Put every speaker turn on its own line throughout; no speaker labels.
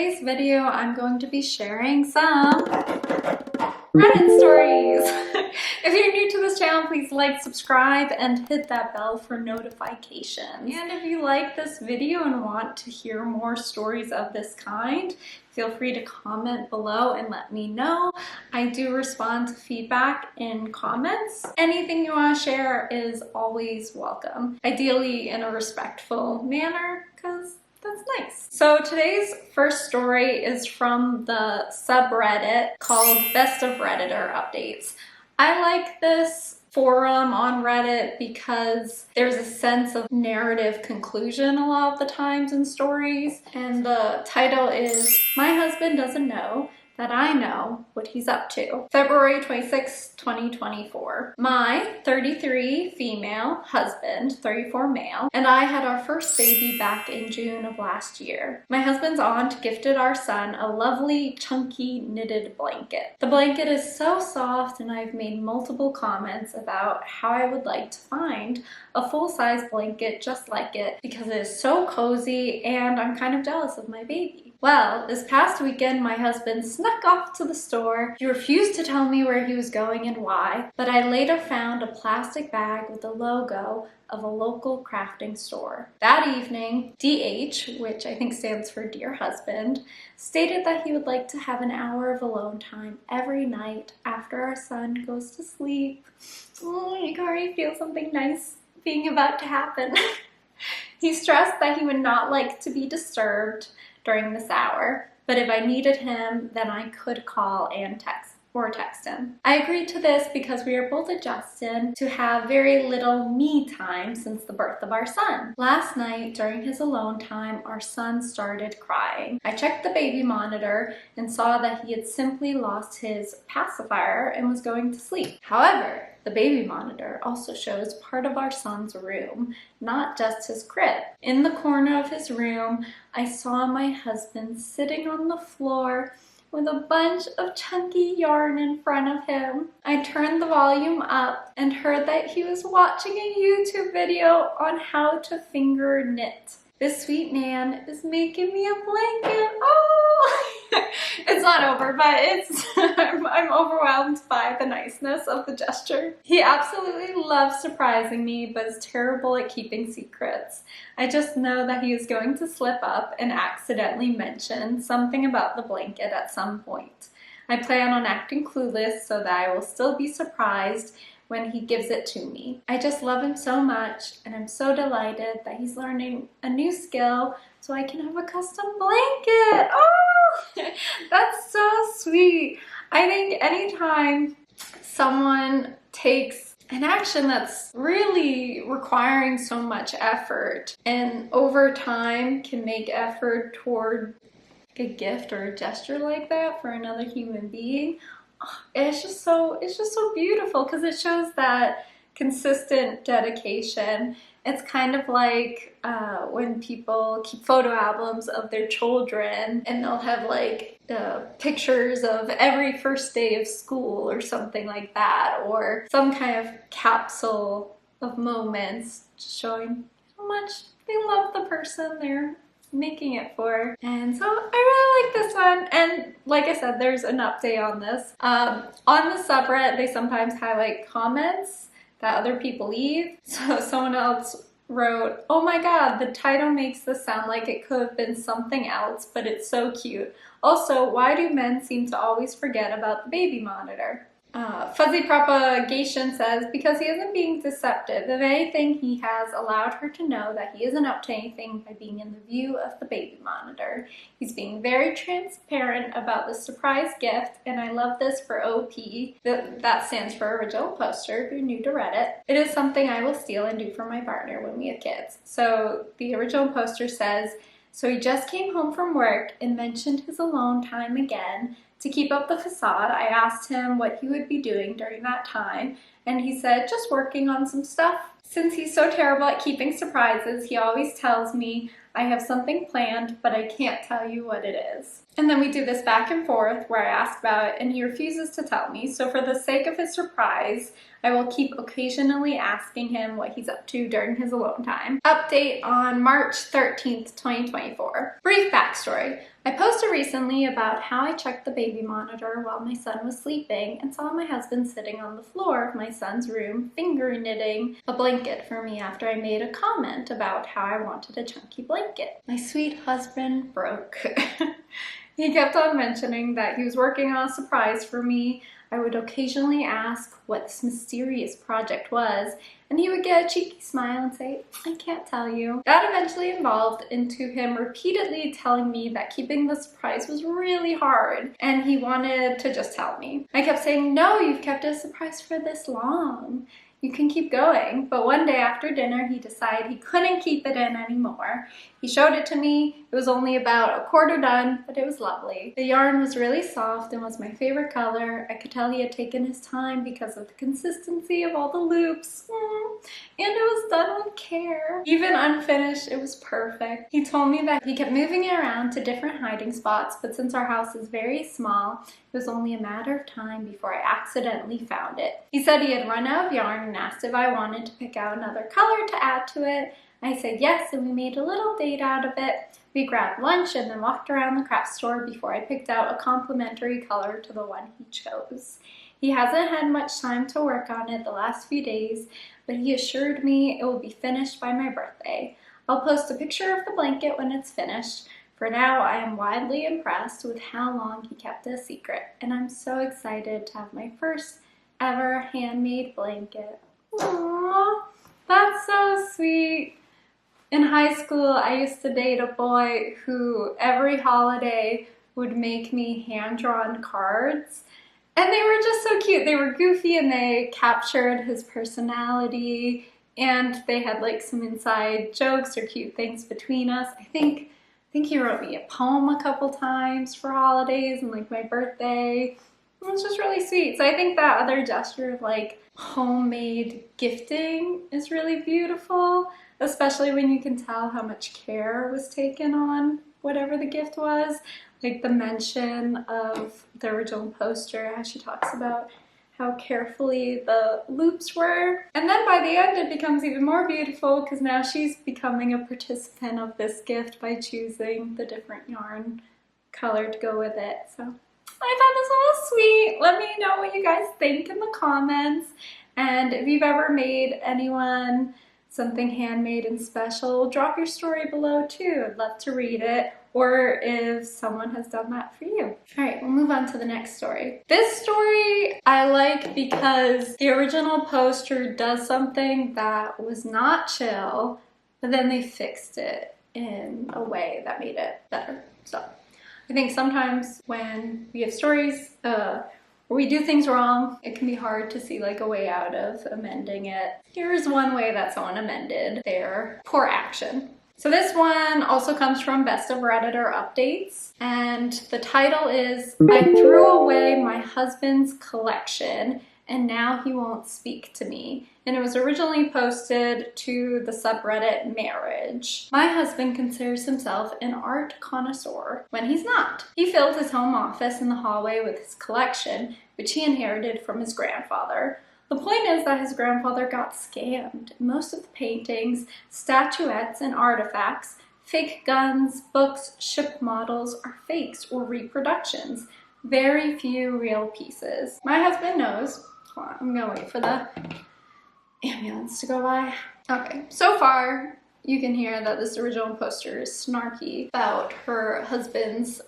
today's video, I'm going to be sharing some Reddit stories. If you're new to this channel, please like, subscribe, and hit that bell for notifications. And if you like this video and want to hear more stories of this kind, feel free to comment below and let me know. I do respond to feedback in comments. Anything you want to share is always welcome, ideally in a respectful manner, because that's nice. So today's first story is from the subreddit called Best of Redditor Updates. I like this forum on Reddit because there's a sense of narrative conclusion a lot of the times in stories, and the title is "My Husband Doesn't Know That I Know What He's Up To." February 26, 2024. My 33 female husband, 34 male, and I had our first baby back in June of last year. My husband's aunt gifted our son a lovely, chunky, knitted blanket. The blanket is so soft, and I've made multiple comments about how I would like to find a full-size blanket just like it because it is so cozy, and I'm kind of jealous of my baby. Well, this past weekend, my husband snuck off to the store. He refused to tell me where he was going and why, but I later found a plastic bag with the logo of a local crafting store. That evening, DH, which I think stands for Dear Husband, stated that he would like to have an hour of alone time every night after our son goes to sleep. Oh, you can already feel something nice being about to happen. He stressed that he would not like to be disturbed during this hour, but if I needed him, then I could call and text him. I agreed to this because we are both adjusted to have very little me time since the birth of our son. Last night, during his alone time, our son started crying. I checked the baby monitor and saw that he had simply lost his pacifier and was going to sleep. However, the baby monitor also shows part of our son's room, not just his crib. In the corner of his room, I saw my husband sitting on the floor with a bunch of chunky yarn in front of him. I turned the volume up and heard that he was watching a YouTube video on how to finger knit. This sweet man is making me a blanket. Oh! It's not over, but I'm overwhelmed by the niceness of the gesture. He absolutely loves surprising me, but is terrible at keeping secrets. I just know that he is going to slip up and accidentally mention something about the blanket at some point. I plan on acting clueless so that I will still be surprised when he gives it to me. I just love him so much, and I'm so delighted that he's learning a new skill so I can have a custom blanket. Oh, that's so sweet. I think anytime someone takes an action that's really requiring so much effort and over time can make effort toward a gift or a gesture like that for another human being, it's just so beautiful because it shows that consistent dedication. It's kind of like when people keep photo albums of their children and they'll have like pictures of every first day of school or something like that, or some kind of capsule of moments showing how much they love the person they're making it for. And so I really like this one, and like I said, there's an update on this. On the subreddit, they sometimes highlight comments that other people leave. So someone else wrote, "Oh my god, the title makes this sound like it could have been something else, but it's so cute. Also, why do men seem to always forget about the baby monitor?" Fuzzy Propagation says, "Because he isn't being deceptive. If anything, he has allowed her to know that he isn't up to anything by being in the view of the baby monitor. He's being very transparent about the surprise gift, and I love this for OP. That stands for Original Poster, if you're new to Reddit. It is something I will steal and do for my partner when we have kids." So the Original Poster says, "So he just came home from work and mentioned his alone time again. To keep up the facade, I asked him what he would be doing during that time, and he said just working on some stuff. Since he's so terrible at keeping surprises, he always tells me I have something planned, but I can't tell you what it is." And then we do this back and forth where I ask about it and he refuses to tell me. So for the sake of his surprise, I will keep occasionally asking him what he's up to during his alone time. Update on March 13th, 2024. Brief backstory. I posted recently about how I checked the baby monitor while my son was sleeping and saw my husband sitting on the floor of my son's room finger knitting a blanket for me after I made a comment about how I wanted a chunky blanket. My sweet husband broke. He kept on mentioning that he was working on a surprise for me. I would occasionally ask what this mysterious project was, and he would get a cheeky smile and say, "I can't tell you." That eventually evolved into him repeatedly telling me that keeping the surprise was really hard, and he wanted to just tell me. I kept saying, "No, you've kept it a surprise for this long. You can keep going." But one day after dinner, he decided he couldn't keep it in anymore. He showed it to me. It was only about a quarter done, but it was lovely. The yarn was really soft and was my favorite color. I could tell he had taken his time because of the consistency of all the loops. And it was done with care. Even unfinished, it was perfect. He told me that he kept moving it around to different hiding spots, but since our house is very small, it was only a matter of time before I accidentally found it. He said he had run out of yarn and asked if I wanted to pick out another color to add to it. I said yes, and we made a little date out of it. We grabbed lunch and then walked around the craft store before I picked out a complementary color to the one he chose. He hasn't had much time to work on it the last few days, but he assured me it will be finished by my birthday. I'll post a picture of the blanket when it's finished. For now, I am widely impressed with how long he kept it a secret, and I'm so excited to have my first ever handmade blanket. Aww, that's so sweet. In high school, I used to date a boy who every holiday would make me hand-drawn cards. And they were just so cute. They were goofy and they captured his personality, and they had like some inside jokes or cute things between us. I think he wrote me a poem a couple times for holidays and like my birthday. It was just really sweet. So I think that other gesture of like homemade gifting is really beautiful, especially when you can tell how much care was taken on whatever the gift was. Like the mention of the original poster, how she talks about how carefully the loops were. And then by the end, it becomes even more beautiful because now she's becoming a participant of this gift by choosing the different yarn color to go with it. So I thought this was sweet. Let me know what you guys think in the comments. And if you've ever made anyone something handmade and special, drop your story below too. I'd love to read it, or if someone has done that for you. All right, we'll move on to the next story. This story I like because the original poster does something that was not chill, but then they fixed it in a way that made it better. So I think sometimes when we have stories where we do things wrong, it can be hard to see like a way out of amending it. Here's one way that someone amended their poor action. So this one also comes from Best of Redditor Updates, and the title is, "I threw away my husband's collection and now he won't speak to me." And it was originally posted to the subreddit Marriage. "My husband considers himself an art connoisseur when he's not. He filled his home office in the hallway with his collection, which he inherited from his grandfather. The point is that his grandfather got scammed. Most of the paintings, statuettes, and artifacts, fake guns, books, ship models are fakes or reproductions. Very few real pieces. My husband knows." Hold on, I'm gonna wait for the ambulance to go by. Okay, so far you can hear that this original poster is snarky about her husband's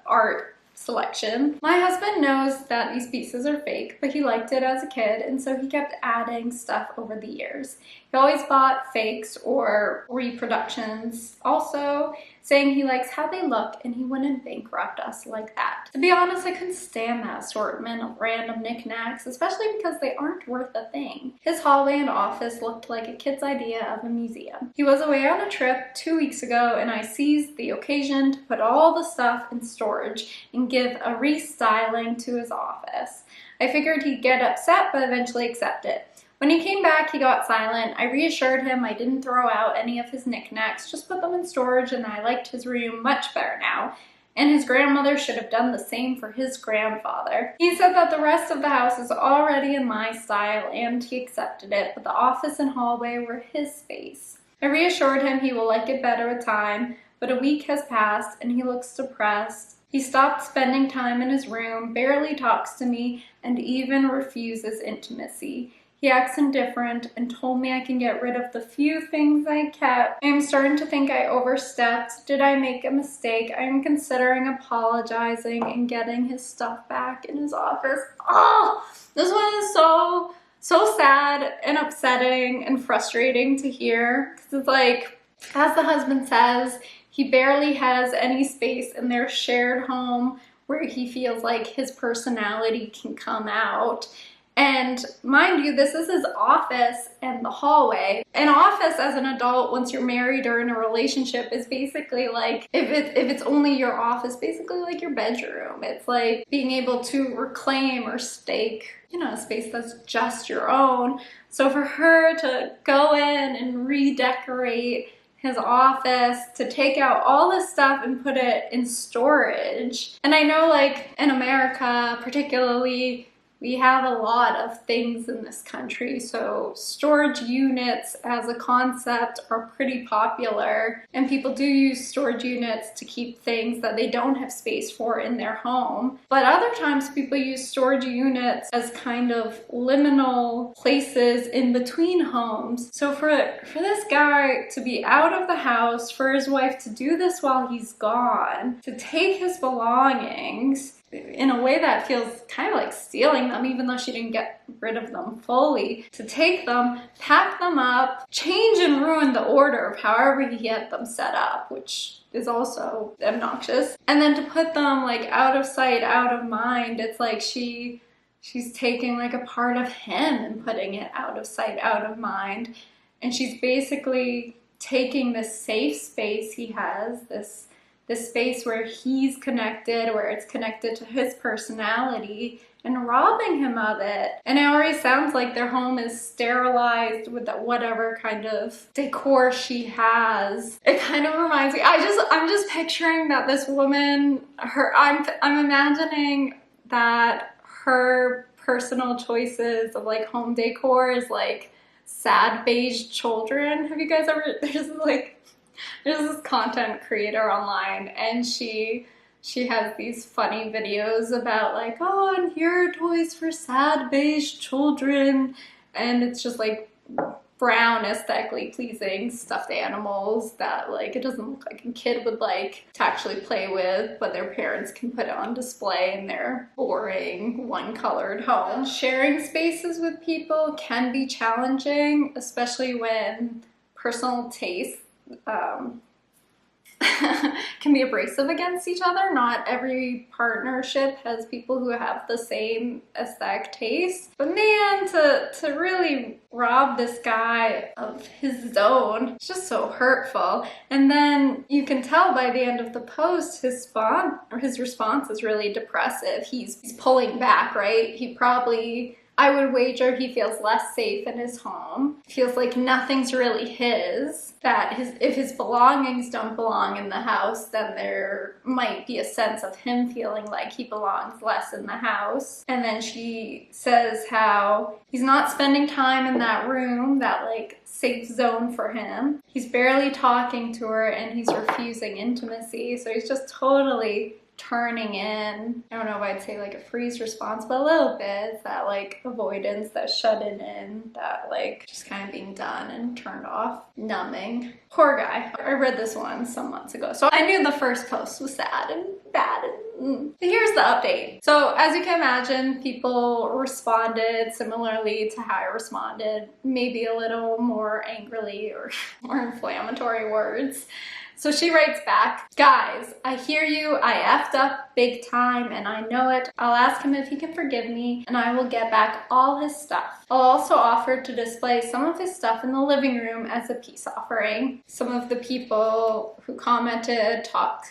art selection. "My husband knows that these pieces are fake, but he liked it as a kid, and so he kept adding stuff over the years. He always bought fakes or reproductions, also saying he likes how they look and he wouldn't bankrupt us like that. To be honest, I couldn't stand that assortment of random knickknacks, especially because they aren't worth a thing. His hallway and office looked like a kid's idea of a museum. He was away on a trip 2 weeks ago, and I seized the occasion to put all the stuff in storage and give a restyling to his office. I figured he'd get upset, but eventually accept it. When he came back, he got silent. I reassured him I didn't throw out any of his knickknacks, just put them in storage, and I liked his room much better now. And his grandmother should have done the same for his grandfather. He said that the rest of the house is already in my style, and he accepted it, but the office and hallway were his space. I reassured him he will like it better with time, but a week has passed and he looks depressed. He stopped spending time in his room, barely talks to me, and even refuses intimacy. He acts indifferent and told me I can get rid of the few things I kept. I am starting to think I overstepped. Did I make a mistake? I am considering apologizing and getting his stuff back in his office. Oh, this one is so sad and upsetting and frustrating to hear, because it's like, as the husband says, he barely has any space in their shared home where he feels like his personality can come out. And mind you, this is his office and the hallway. An office as an adult, once you're married or in a relationship, is basically like, if it's only your office, basically like your bedroom. It's like being able to reclaim or stake, you know, a space that's just your own. So for her to go in and redecorate his office, to take out all this stuff and put it in storage. And I know, like, in America particularly, we have a lot of things in this country, so storage units as a concept are pretty popular, and people do use storage units to keep things that they don't have space for in their home. But other times people use storage units as kind of liminal places in between homes. So for this guy to be out of the house, for his wife to do this while he's gone, to take his belongings, in a way that feels kind of like stealing them, even though she didn't get rid of them fully, to take them, pack them up, change and ruin the order of however he had them set up, which is also obnoxious, and then to put them like out of sight, out of mind. It's like she's taking like a part of him and putting it out of sight, out of mind, and she's basically taking this safe space he has, this space where he's connected, where it's connected to his personality, and robbing him of it. And it already sounds like their home is sterilized with that whatever kind of decor she has. It kind of reminds me, I'm just picturing that this woman, I'm imagining that her personal choices of like home decor is like sad beige children. Have you guys ever, there's this content creator online, and she has these funny videos about like, oh, and here are toys for sad beige children, and it's just like brown, aesthetically pleasing stuffed animals that like it doesn't look like a kid would like to actually play with, but their parents can put it on display in their boring one-colored home. Sharing spaces with people can be challenging, especially when personal tastes can be abrasive against each other. Not every partnership has people who have the same aesthetic taste. But man, to really rob this guy of his zone, it's just so hurtful. And then you can tell by the end of the post, his response is really depressive. He's pulling back, right? He probably, I would wager, he feels less safe in his home. Feels like nothing's really his. That if his belongings don't belong in the house, then there might be a sense of him feeling like he belongs less in the house. And then she says how he's not spending time in that room, that like safe zone for him. He's barely talking to her, and he's refusing intimacy. So he's just totally turning in. I don't know if I'd say like a freeze response, but a little bit. It's that like avoidance, that shut-in, that like just kind of being done and turned off, numbing. Poor guy. I read this one some months ago, so I knew the first post was sad and bad. So here's the update. So as you can imagine, people responded similarly to how I responded, maybe a little more angrily or more inflammatory words. So she writes back, guys, I hear you, I effed up big time and I know it. I'll ask him if he can forgive me and I will get back all his stuff. I'll also offer to display some of his stuff in the living room as a peace offering. Some of the people who commented talk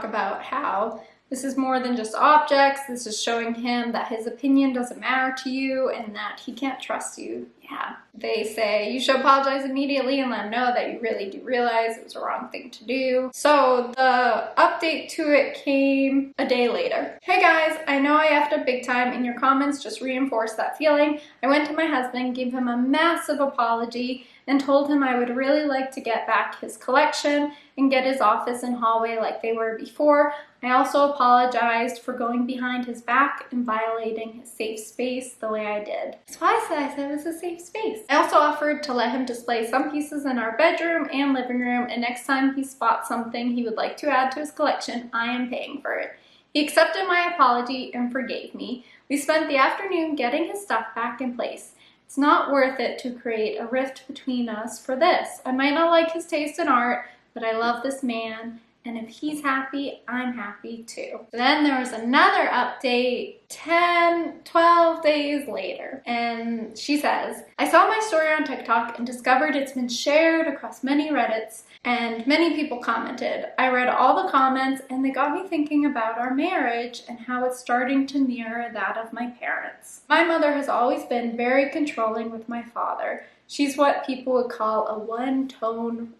about how this is more than just objects. This is showing him that his opinion doesn't matter to you and that he can't trust you. Yeah, they say you should apologize immediately and let them know that you really do realize it was a wrong thing to do. So the update to it came a day later. Hey guys, I know I effed up big time and your comments just reinforced that feeling. I went to my husband, gave him a massive apology, and told him I would really like to get back his collection and get his office and hallway like they were before. I also apologized for going behind his back and violating his safe space the way I did. That's why I said it was a safe space. I also offered to let him display some pieces in our bedroom and living room, and next time he spots something he would like to add to his collection, I am paying for it. He accepted my apology and forgave me. We spent the afternoon getting his stuff back in place. It's not worth it to create a rift between us for this. I might not like his taste in art, but I love this man, and if he's happy, I'm happy too. Then there was another update 12 days later, and she says, I saw my story on TikTok and discovered it's been shared across many Reddits, and many people commented. I read all the comments, and they got me thinking about our marriage and how it's starting to mirror that of my parents. My mother has always been very controlling with my father. She's what people would call a one-tone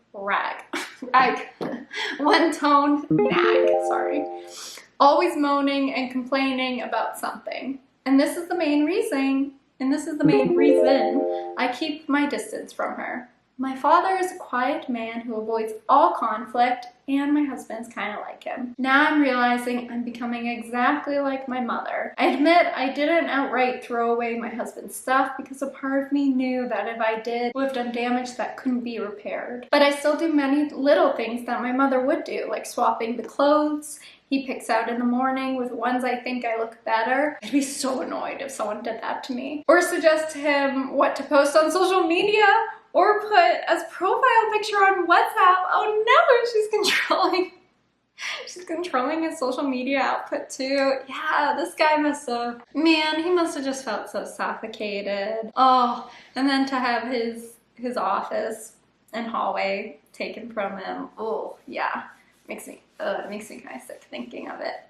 one-tone nag, sorry. Always moaning and complaining about something. And this is the main reason I keep my distance from her. My father is a quiet man who avoids all conflict, and my husband's kind of like him. Now I'm realizing I'm becoming exactly like my mother. I admit I didn't outright throw away my husband's stuff because a part of me knew that if I did, it would have done damage that couldn't be repaired. But I still do many little things that my mother would do, like swapping the clothes he picks out in the morning with ones I think I look better. I'd be so annoyed if someone did that to me. Or suggest to him what to post on social media, or put as profile picture on WhatsApp. Oh no, she's controlling. She's controlling his social media output too. Yeah, this guy he must have just felt so suffocated. Oh, and then to have his office and hallway taken from him. Oh, yeah, it makes me kind of sick thinking of it.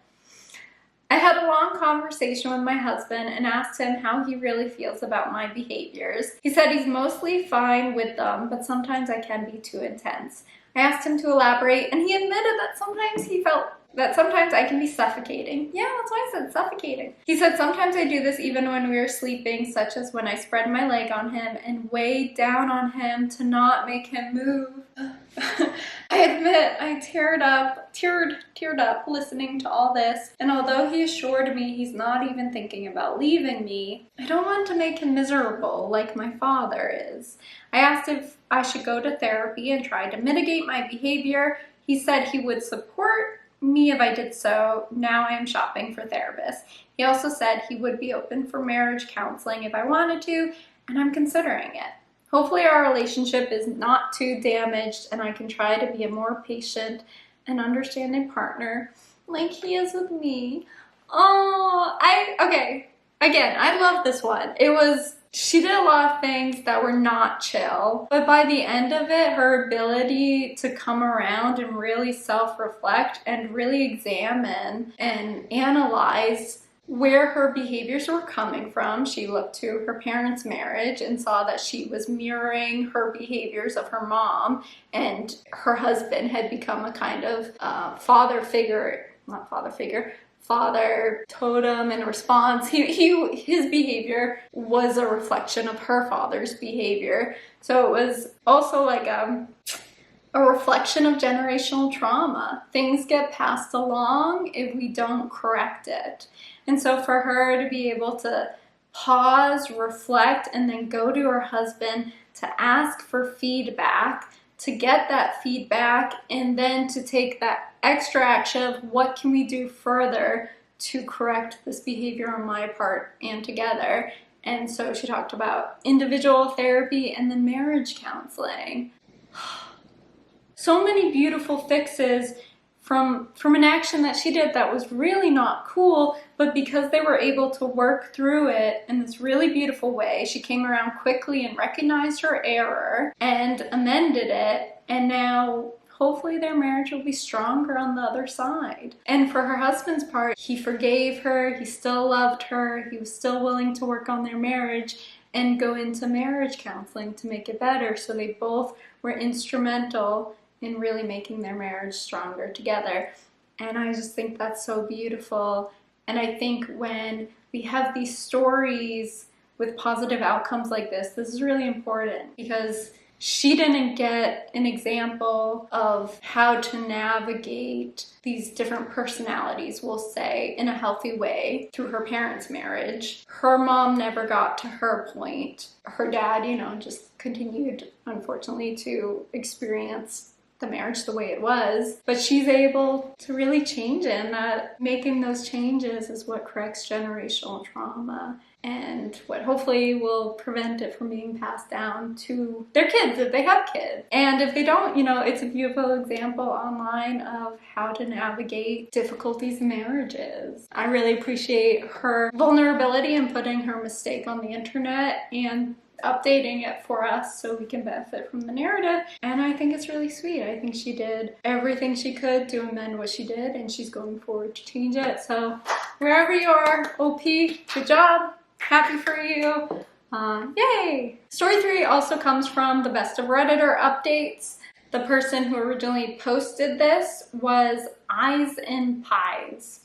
I had a long conversation with my husband and asked him how he really feels about my behaviors. He said he's mostly fine with them, but sometimes I can be too intense. I asked him to elaborate, and he admitted that sometimes he felt that sometimes I can be suffocating. Yeah, that's why I said suffocating. He said sometimes I do this even when we are sleeping, such as when I spread my leg on him and weigh down on him to not make him move. I admit I teared up listening to all this, and although he assured me he's not even thinking about leaving me, I don't want to make him miserable like my father is. I asked if I should go to therapy and try to mitigate my behavior. He said he would support me if I did so. Now I am shopping for therapists. He also said he would be open for marriage counseling if I wanted to, and I'm considering it. Hopefully our relationship is not too damaged and I can try to be a more patient and understanding partner like he is with me. Oh, again, I love this one. She did a lot of things that were not chill, but by the end of it, her ability to come around and really self-reflect and really examine and analyze where her behaviors were coming from. She looked to her parents' marriage and saw that she was mirroring her behaviors of her mom, and her husband had become a kind of father totem in response. His behavior was a reflection of her father's behavior. So it was also like a reflection of generational trauma. Things get passed along if we don't correct it. And so for her to be able to pause, reflect, and then go to her husband to ask for feedback, to get that feedback, and then to take that extra action of what can we do further to correct this behavior on my part and together. And so she talked about individual therapy and then marriage counseling. So many beautiful fixes from an action that she did that was really not cool, but because they were able to work through it in this really beautiful way, she came around quickly and recognized her error and amended it, and now hopefully their marriage will be stronger on the other side. And for her husband's part, he forgave her, he still loved her, he was still willing to work on their marriage, and go into marriage counseling to make it better. So they both were instrumental in really making their marriage stronger together. And I just think that's so beautiful. And I think when we have these stories with positive outcomes like this is really important, because she didn't get an example of how to navigate these different personalities, we'll say, in a healthy way through her parents' marriage. Her mom never got to her point. Her dad, you know, just continued, unfortunately, to experience the marriage the way it was, but she's able to really change it, and that making those changes is what corrects generational trauma and what hopefully will prevent it from being passed down to their kids if they have kids. And if they don't, you know, it's a beautiful example online of how to navigate difficulties in marriages. I really appreciate her vulnerability in putting her mistake on the internet and updating it for us so we can benefit from the narrative. And I think it's really sweet. I think she did everything she could to amend what she did, and she's going forward to change it. So wherever you are, OP, good job. Happy for you. Yay! Story 3 also comes from the Best of Redditor updates. The person who originally posted this was Eyes and Pies.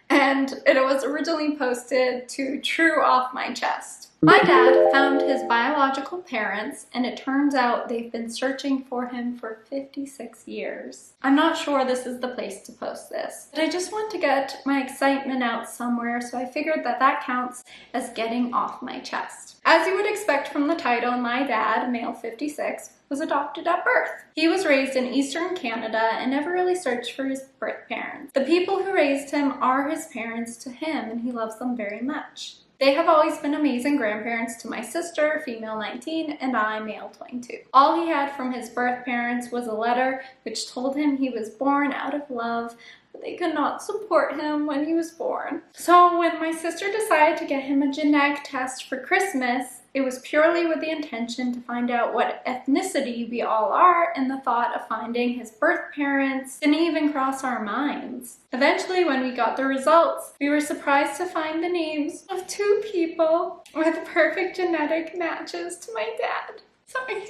And it was originally posted to True Off My Chest. My dad found his biological parents, and it turns out they've been searching for him for 56 years. I'm not sure this is the place to post this, but I just want to get my excitement out somewhere, so I figured that that counts as getting off my chest. As you would expect from the title, my dad, male 56, was adopted at birth. He was raised in Eastern Canada and never really searched for his birth parents. The people who raised him are his parents to him, and he loves them very much. They have always been amazing grandparents to my sister, female 19, and I, male 22. All he had from his birth parents was a letter which told him he was born out of love, but they could not support him when he was born. So when my sister decided to get him a genetic test for Christmas, it was purely with the intention to find out what ethnicity we all are, and the thought of finding his birth parents didn't even cross our minds. Eventually, when we got the results, we were surprised to find the names of 2 people with perfect genetic matches to my dad. Sorry.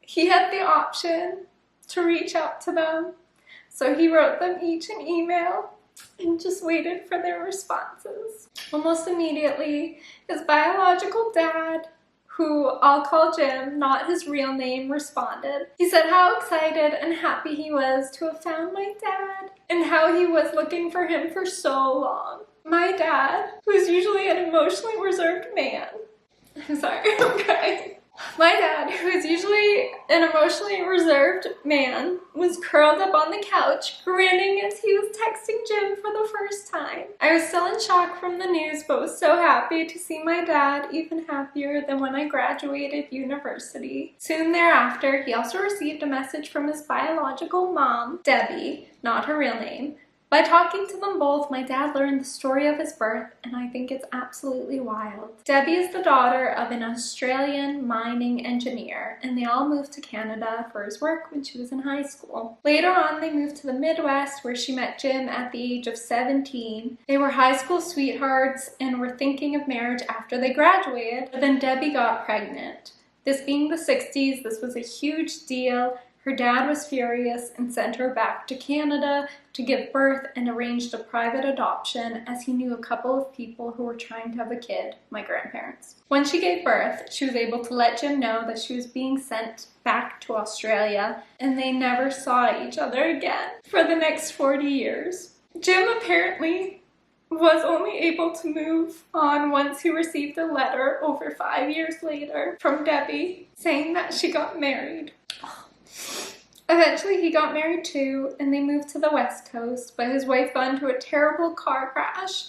He had the option to reach out to them, so he wrote them each an email and just waited for their responses. Almost immediately, his biological dad, who I'll call Jim, not his real name, responded. He said how excited and happy he was to have found my dad, and how he was looking for him for so long. My dad, who is usually an emotionally reserved man, I'm sorry, I'm crying. My dad, who is usually an emotionally reserved man, was curled up on the couch, grinning as he was texting Jim for the first time. I was still in shock from the news, but was so happy to see my dad, even happier than when I graduated university. Soon thereafter, he also received a message from his biological mom, Debbie, not her real name. By talking to them both, my dad learned the story of his birth, and I think it's absolutely wild. Debbie is the daughter of an Australian mining engineer, and they all moved to Canada for his work when she was in high school. Later on, they moved to the Midwest, where she met Jim at the age of 17. They were high school sweethearts and were thinking of marriage after they graduated, but then Debbie got pregnant. This being the 60s, this was a huge deal. Her dad was furious and sent her back to Canada to give birth, and arranged a private adoption, as he knew a couple of people who were trying to have a kid, my grandparents. When she gave birth, she was able to let Jim know that she was being sent back to Australia, and they never saw each other again for the next 40 years. Jim apparently was only able to move on once he received a letter over 5 years later from Debbie saying that she got married. Eventually, he got married too, and they moved to the West Coast, but his wife got into a terrible car crash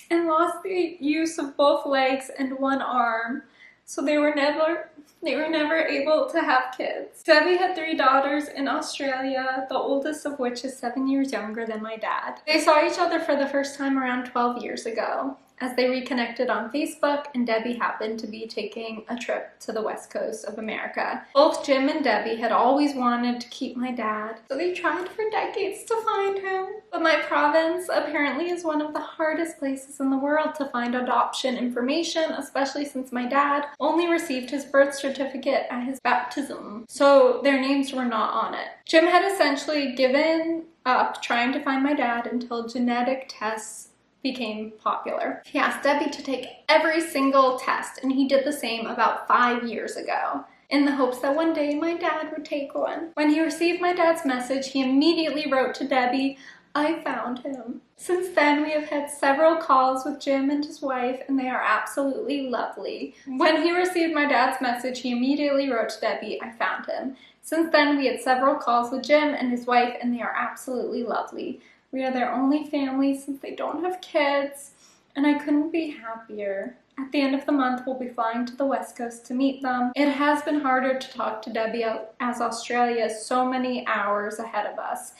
and lost the use of both legs and one arm, so they were never able to have kids. Debbie had 3 daughters in Australia, the oldest of which is 7 years younger than my dad. They saw each other for the first time around 12 years ago. as they reconnected on Facebook, and Debbie happened to be taking a trip to the west coast of America. Both Jim and Debbie had always wanted to keep my dad, so they tried for decades to find him. But my province apparently is one of the hardest places in the world to find adoption information, especially since my dad only received his birth certificate at his baptism, so their names were not on it. Jim had essentially given up trying to find my dad until genetic tests became popular. He asked Debbie to take every single test, and he did the same about 5 years ago, in the hopes that one day my dad would take one. When he received my dad's message, he immediately wrote to Debbie, "I found him." Since then, we have had several calls with Jim and his wife, and they are absolutely lovely. When he received my dad's message, he immediately wrote to Debbie, "I found him." Since then, we had several calls with Jim and his wife, and they are absolutely lovely. We are their only family since they don't have kids, and I couldn't be happier. At the end of the month, we'll be flying to the West Coast to meet them. It has been harder to talk to Debbie as Australia is so many hours ahead of us.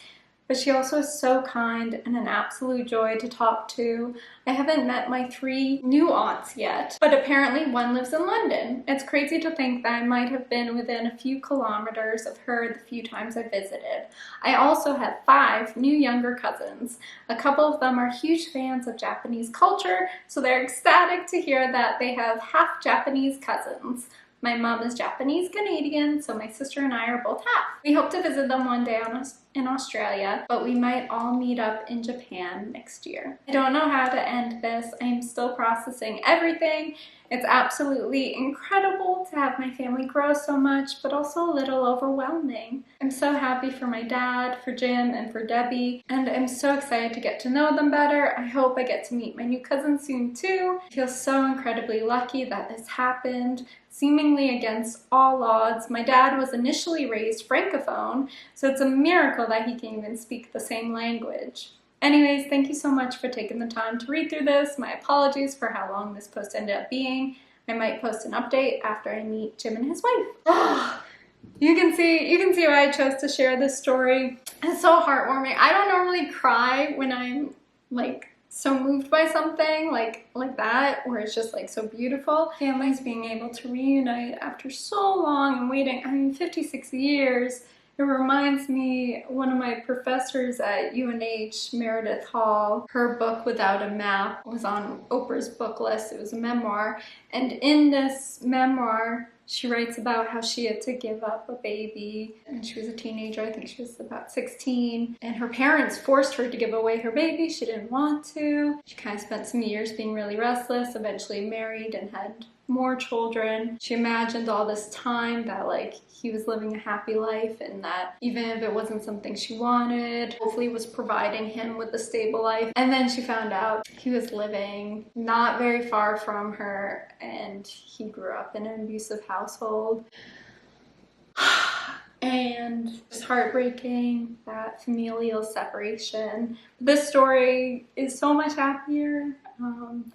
But she also is so kind and an absolute joy to talk to. I haven't met my 3 new aunts yet, but apparently one lives in London. It's crazy to think that I might have been within a few kilometers of her the few times I visited. I also have 5 new younger cousins. A couple of them are huge fans of Japanese culture, so they're ecstatic to hear that they have half Japanese cousins. My mom is Japanese Canadian, so my sister and I are both half. We hope to visit them one day in Australia, but we might all meet up in Japan next year. I don't know how to end this. I am still processing everything. It's absolutely incredible to have my family grow so much, but also a little overwhelming. I'm so happy for my dad, for Jim, and for Debbie, and I'm so excited to get to know them better. I hope I get to meet my new cousin soon too. I feel so incredibly lucky that this happened, seemingly against all odds. My dad was initially raised Francophone, so it's a miracle that he can even speak the same language. Anyways, thank you so much for taking the time to read through this. My apologies for how long this post ended up being. I might post an update after I meet Jim and his wife. You can see why I chose to share this story. It's so heartwarming. I don't normally cry when I'm like so moved by something like that, where it's just like so beautiful. Families being able to reunite after so long and waiting, 56 years. It reminds me, one of my professors at UNH, Meredith Hall, her book Without a Map was on Oprah's book list. It was a memoir, and in this memoir she writes about how she had to give up a baby and she was a teenager. I think she was about 16, and her parents forced her to give away her baby. She didn't want to. She kind of spent some years being really restless, eventually married and had more children. She imagined all this time that like he was living a happy life, and that even if it wasn't something she wanted, hopefully was providing him with a stable life. And then she found out he was living not very far from her, and he grew up in an abusive household. And it's heartbreaking, that familial separation. This story is so much happier.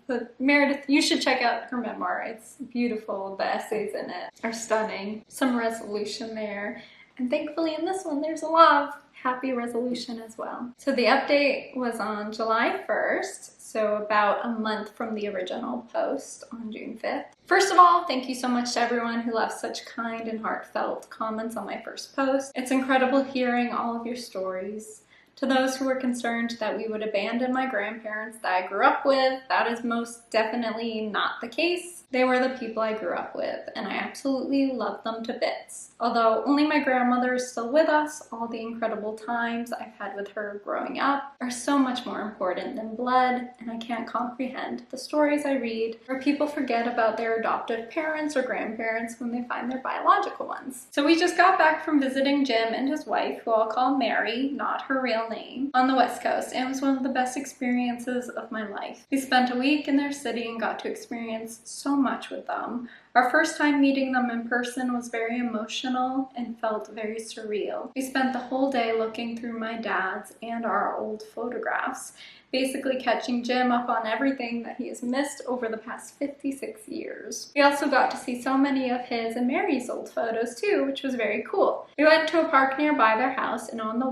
But Meredith, you should check out her memoir. It's beautiful. The essays in it are stunning. Some resolution there. And thankfully in this one, there's a lot of happy resolution as well. So the update was on July 1st, so about a month from the original post on June 5th. First of all, thank you so much to everyone who left such kind and heartfelt comments on my first post. It's incredible hearing all of your stories. To those who were concerned that we would abandon my grandparents that I grew up with, that is most definitely not the case. They were the people I grew up with, and I absolutely love them to bits. Although only my grandmother is still with us, all the incredible times I've had with her growing up are so much more important than blood, and I can't comprehend the stories I read where people forget about their adoptive parents or grandparents when they find their biological ones. So we just got back from visiting Jim and his wife, who I'll call Mary, not her real name, on the West Coast, and it was one of the best experiences of my life. We spent a week in their city and got to experience so much with them. Our first time meeting them in person was very emotional and felt very surreal. We spent the whole day looking through my dad's and our old photographs, basically catching Jim up on everything that he has missed over the past 56 years. We also got to see so many of his and Mary's old photos too, which was very cool. We went to a park nearby their house, and on the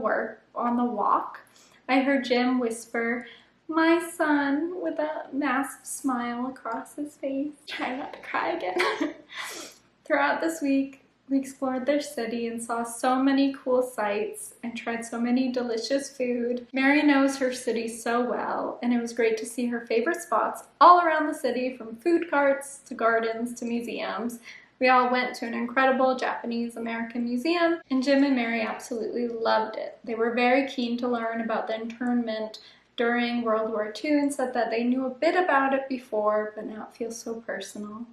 walk, I heard Jim whisper, My son with a massive smile across his face. Trying not to cry again. Throughout this week, we explored their city and saw so many cool sights and tried so many delicious food. Mary knows her city so well, and it was great to see her favorite spots all around the city, from food carts to gardens to museums. We all went to an incredible Japanese-American museum, and Jim and Mary absolutely loved it. They were very keen to learn about the internment during World War II and said that they knew a bit about it before, but now it feels so personal.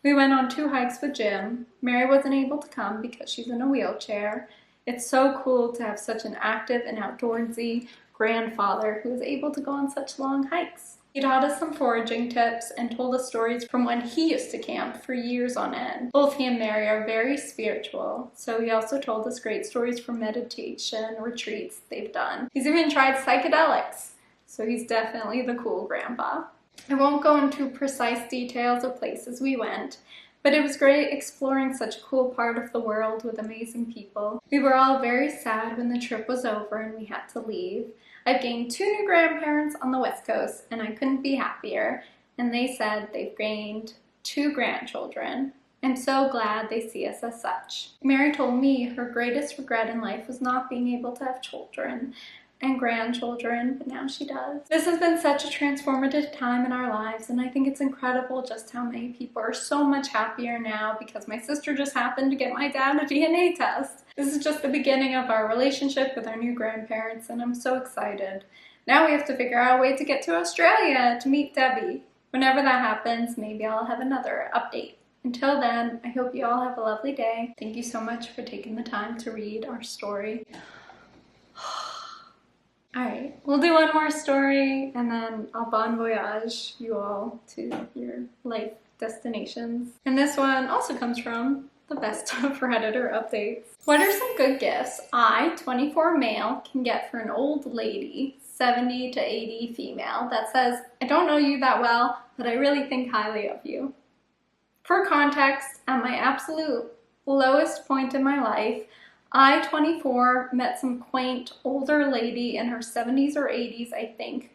We went on 2 hikes with Jim. Mary wasn't able to come because she's in a wheelchair. It's so cool to have such an active and outdoorsy grandfather who is able to go on such long hikes. He taught us some foraging tips and told us stories from when he used to camp for years on end. Both he and Mary are very spiritual, so he also told us great stories from meditation retreats they've done. He's even tried psychedelics, so he's definitely the cool grandpa. I won't go into precise details of places we went, but it was great exploring such a cool part of the world with amazing people. We were all very sad when the trip was over and we had to leave. I've gained 2 new grandparents on the West Coast, and I couldn't be happier. And they said they've gained 2 grandchildren. I'm so glad they see us as such. Mary told me her greatest regret in life was not being able to have children and grandchildren, but now she does. This has been such a transformative time in our lives, and I think it's incredible just how many people are so much happier now because my sister just happened to get my dad a DNA test. This is just the beginning of our relationship with our new grandparents, and I'm so excited. Now we have to figure out a way to get to Australia to meet Debbie. Whenever that happens, maybe I'll have another update. Until then, I hope you all have a lovely day. Thank you so much for taking the time to read our story. Alright, we'll do one more story and then I'll bon voyage you all to your life destinations. And this one also comes from the best of Redditor updates. What are some good gifts I, 24 male, can get for an old lady, 70 to 80 female, that says, I don't know you that well, but I really think highly of you? For context, at my absolute lowest point in my life, I, 24, met some quaint older lady in her 70s or 80s, I think,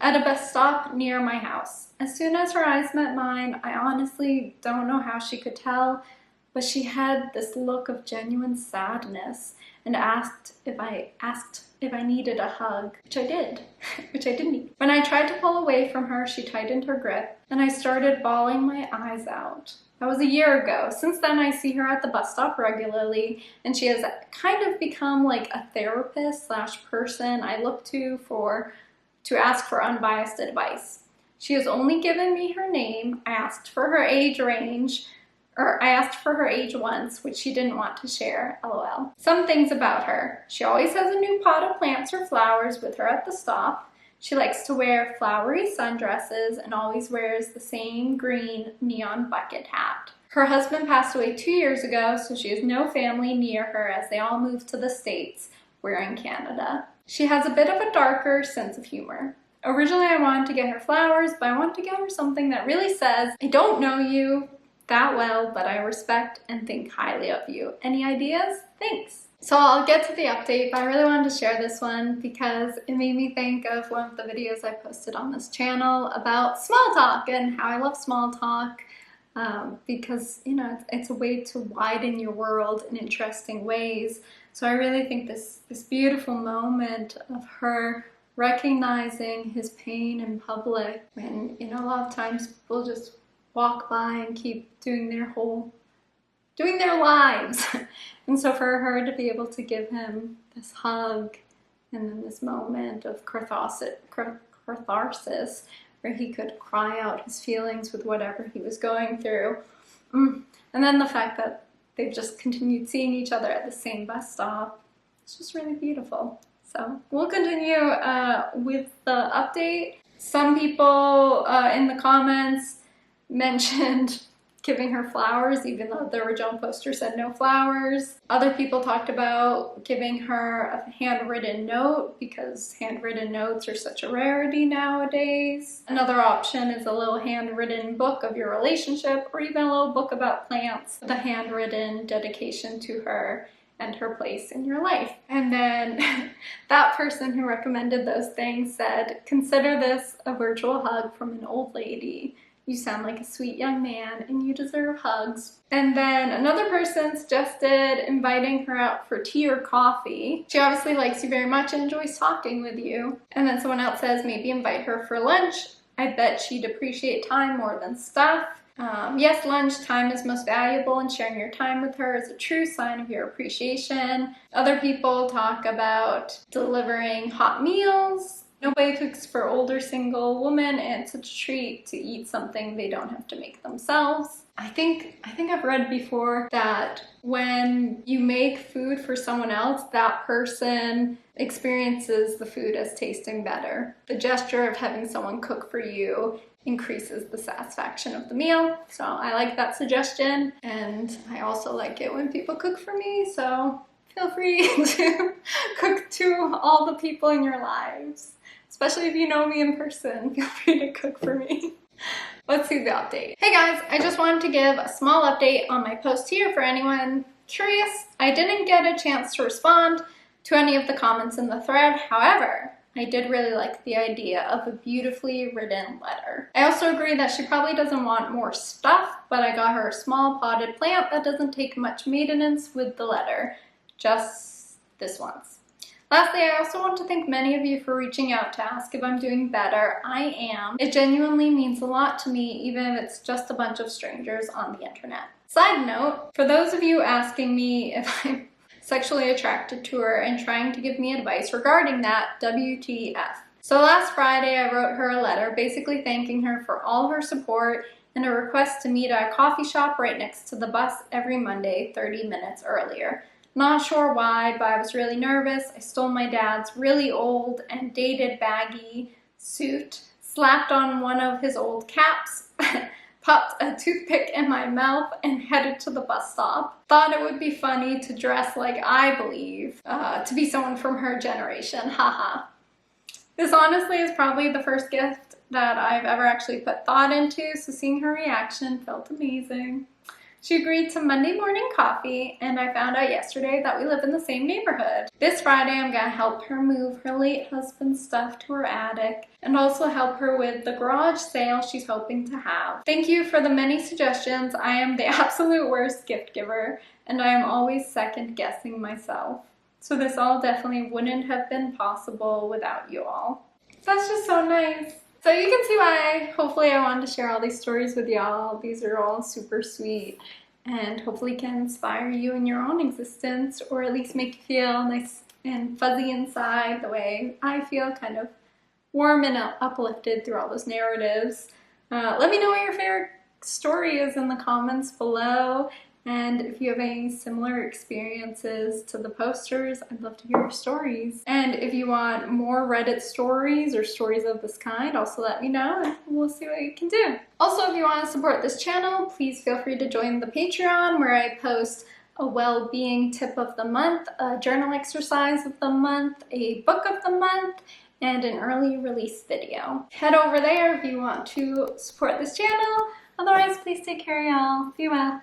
at a bus stop near my house. As soon as her eyes met mine, I honestly don't know how she could tell, but she had this look of genuine sadness and asked if I needed a hug, which I did, which I didn't need. When I tried to pull away from her, she tightened her grip, and I started bawling my eyes out. That was a year ago. Since then, I see her at the bus stop regularly, and she has kind of become like a therapist / person I look to ask for unbiased advice. She has only given me her name. I asked for her age once, which she didn't want to share, lol. Some things about her. She always has a new pot of plants or flowers with her at the stop. She likes to wear flowery sundresses and always wears the same green neon bucket hat. Her husband passed away 2 years ago, so she has no family near her as they all moved to the States. We're in Canada. She has a bit of a darker sense of humor. Originally, I wanted to get her flowers, but I want to get her something that really says, I don't know you that well, but I respect and think highly of you. Any ideas? Thanks. So I'll get to the update, but I really wanted to share this one because it made me think of one of the videos I posted on this channel about small talk and how I love small talk because, you know, it's a way to widen your world in interesting ways. So I really think this beautiful moment of her recognizing his pain in public when, you know, a lot of times people just walk by and keep doing their lives. And so for her to be able to give him this hug and then this moment of catharsis where he could cry out his feelings with whatever he was going through. And then the fact that they've just continued seeing each other at the same bus stop, it's just really beautiful. So we'll continue with the update. Some people in the comments mentioned giving her flowers, even though the original poster said no flowers. Other people talked about giving her a handwritten note because handwritten notes are such a rarity nowadays. Another option is a little handwritten book of your relationship, or even a little book about plants with a handwritten dedication to her and her place in your life. And then that person who recommended those things said, consider this a virtual hug from an old lady. You sound like a sweet young man and you deserve hugs. And then another person suggested inviting her out for tea or coffee. She obviously likes you very much and enjoys talking with you. And then someone else says maybe invite her for lunch. I bet she'd appreciate time more than stuff. Yes, lunch time is most valuable, and sharing your time with her is a true sign of your appreciation. Other people talk about delivering hot meals. Nobody cooks for older single women, and it's such a treat to eat something they don't have to make themselves. I think I've read before that when you make food for someone else, that person experiences the food as tasting better. The gesture of having someone cook for you increases the satisfaction of the meal. So I like that suggestion, and I also like it when people cook for me, so feel free to cook to all the people in your lives. Especially if you know me in person, feel free to cook for me. Let's see the update. Hey guys, I just wanted to give a small update on my post here for anyone curious. I didn't get a chance to respond to any of the comments in the thread. However, I did really like the idea of a beautifully written letter. I also agree that she probably doesn't want more stuff, but I got her a small potted plant that doesn't take much maintenance with the letter. Just this once. Lastly, I also want to thank many of you for reaching out to ask if I'm doing better. I am. It genuinely means a lot to me, even if it's just a bunch of strangers on the internet. Side note, for those of you asking me if I'm sexually attracted to her and trying to give me advice regarding that, WTF. So last Friday, I wrote her a letter basically thanking her for all her support and a request to meet at a coffee shop right next to the bus every Monday, 30 minutes earlier. Not sure why, but I was really nervous. I stole my dad's really old and dated baggy suit, slapped on one of his old caps, popped a toothpick in my mouth, and headed to the bus stop. Thought it would be funny to dress like I believe to be someone from her generation, haha. This honestly is probably the first gift that I've ever actually put thought into, so seeing her reaction felt amazing. She agreed to Monday morning coffee, and I found out yesterday that we live in the same neighborhood. This Friday, I'm gonna help her move her late husband's stuff to her attic and also help her with the garage sale she's hoping to have. Thank you for the many suggestions. I am the absolute worst gift giver, and I am always second guessing myself. So this all definitely wouldn't have been possible without you all. That's just so nice. So you can see why, hopefully I wanted to share all these stories with y'all. These are all super sweet and hopefully can inspire you in your own existence, or at least make you feel nice and fuzzy inside the way I feel, kind of warm and uplifted through all those narratives. Let me know what your favorite story is in the comments below. And if you have any similar experiences to the posters, I'd love to hear your stories. And if you want more Reddit stories or stories of this kind, also let me know and we'll see what we can do. Also, if you want to support this channel, please feel free to join the Patreon, where I post a well-being tip of the month, a journal exercise of the month, a book of the month, and an early release video. Head over there if you want to support this channel. Otherwise, please take care, y'all. Be well.